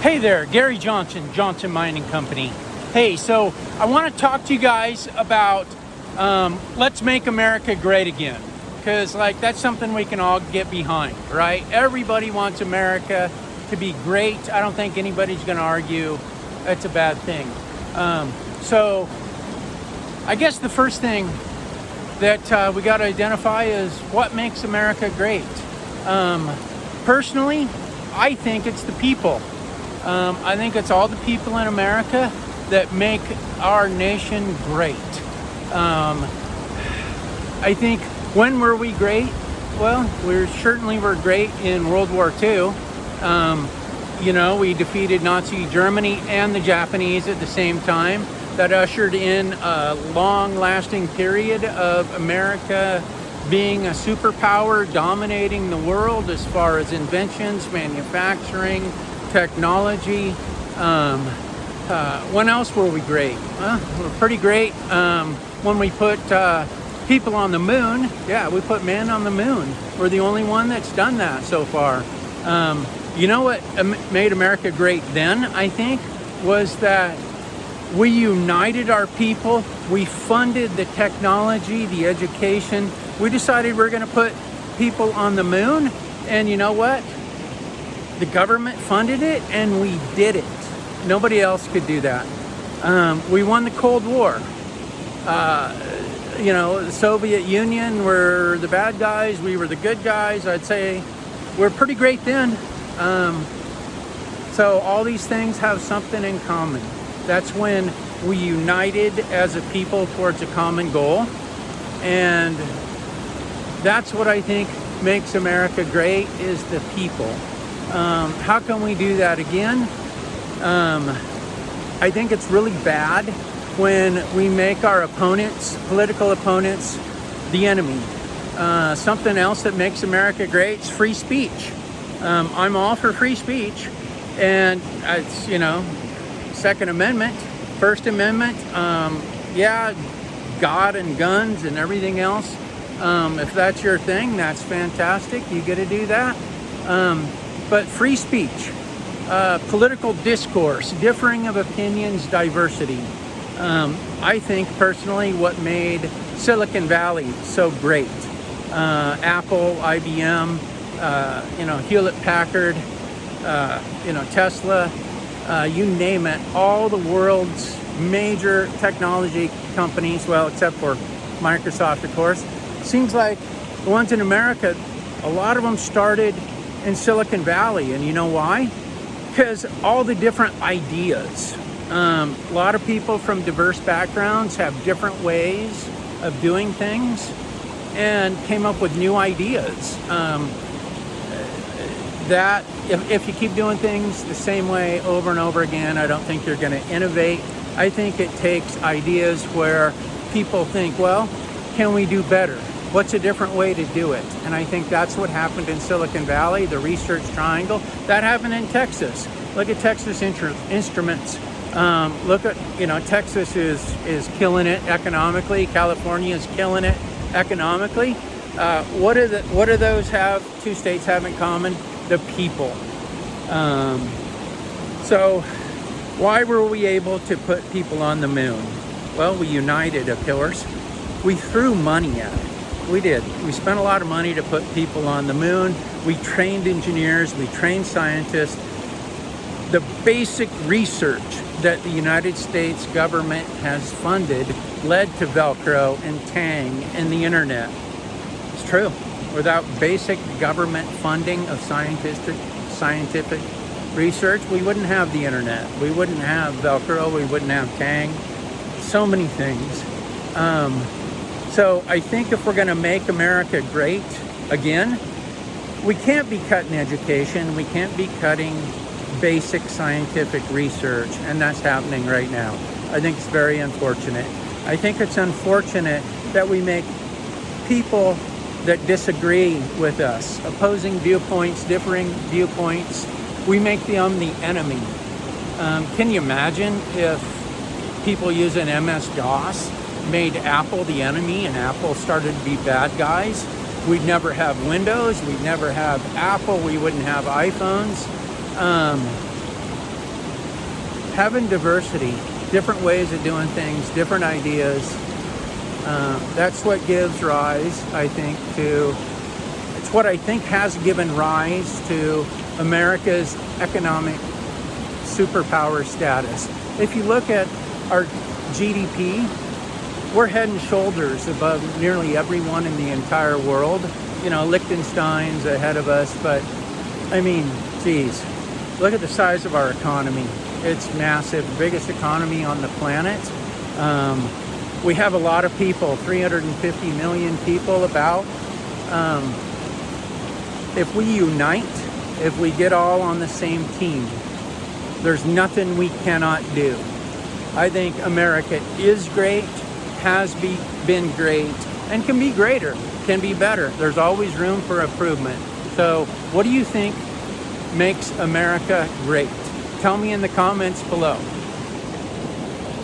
Hey there, Gary Johnson, Johnson Mining Company. Hey, so I want to talk to you guys about let's make America great again. Because that's something we can all get behind, right? Everybody wants America to be great. I don't think anybody's going to argue it's a bad thing. So I guess the first thing that we got to identify is what makes America great. Personally, I think it's the people. I think it's all the people in America that make our nation great. I think when were we great? Well, we were great in World War II. We defeated Nazi Germany and the Japanese at the same time. That ushered in a long-lasting period of America being a superpower, dominating the world as far as inventions, manufacturing, technology. When else were we great? We're pretty great when we put people on the moon. Yeah, we put men on the moon. We're the only one that's done that so far. You know what made America great then, I think, was that we united our people. We funded the technology, the education. We decided we're going to put people on the moon. And you know what? The government funded it, and we did it. Nobody else could do that. We won the Cold War. The Soviet Union were the bad guys. We were the good guys. I'd say we're pretty great then. So all these things have something in common. That's when we united as a people towards a common goal. And that's what I think makes America great, is the people. How can we do that again? I think it's really bad when we make our opponents, political opponents, the enemy. Something else that makes America great is free speech. I'm all for free speech, and it's, Second Amendment, First Amendment, God and guns and everything else. If that's your thing, that's fantastic. You get to do that. But free speech, political discourse, differing of opinions, diversity. I think personally what made Silicon Valley so great. Apple, IBM, Hewlett-Packard, Tesla, you name it, all the world's major technology companies, well, except for Microsoft, of course. Seems like the ones in America, a lot of them started in Silicon Valley. And you know why? Because all the different ideas. A lot of people from diverse backgrounds have different ways of doing things and came up with new ideas. That if you keep doing things the same way over and over again, I don't think you're going to innovate. I think it takes ideas where people think, well, can we do better? What's a different way to do it? And I think that's what happened in Silicon Valley, the Research Triangle. That happened in Texas. Look at Texas Instruments. Look at, Texas is killing it economically. California is killing it economically. What do those two states have in common? The people. So why were we able to put people on the moon? Well, we united, of course. We threw money at it. We did. We spent a lot of money to put people on the moon. We trained engineers. We trained scientists. The basic research that the United States government has funded led to Velcro and Tang and the internet. It's true. Without basic government funding of scientific research, we wouldn't have the internet. We wouldn't have Velcro. We wouldn't have Tang. So many things. So I think if we're going to make America great again, we can't be cutting education. We can't be cutting basic scientific research, and that's happening right now. I think it's very unfortunate. I think it's unfortunate that we make people that disagree with us, opposing viewpoints, differing viewpoints, we make them the enemy. Can you imagine if people using MS-DOS made Apple the enemy and Apple started to be bad guys? We'd never have Windows, we'd never have Apple, we wouldn't have iPhones. having diversity, different ways of doing things, different ideas. That's what gives rise, I think, to, it's what I think has given rise to America's economic superpower status. If you look at our GDP, we're head and shoulders above nearly everyone in the entire world. You know, Liechtenstein's ahead of us, but I mean, geez, look at the size of our economy. It's massive, biggest economy on the planet. We have a lot of people, 350 million people about. If we unite, if we get all on the same team, there's nothing we cannot do. I think America is great, has been great, and can be greater, can be better. There's always room for improvement. So what do you think makes America great? Tell me in the comments below.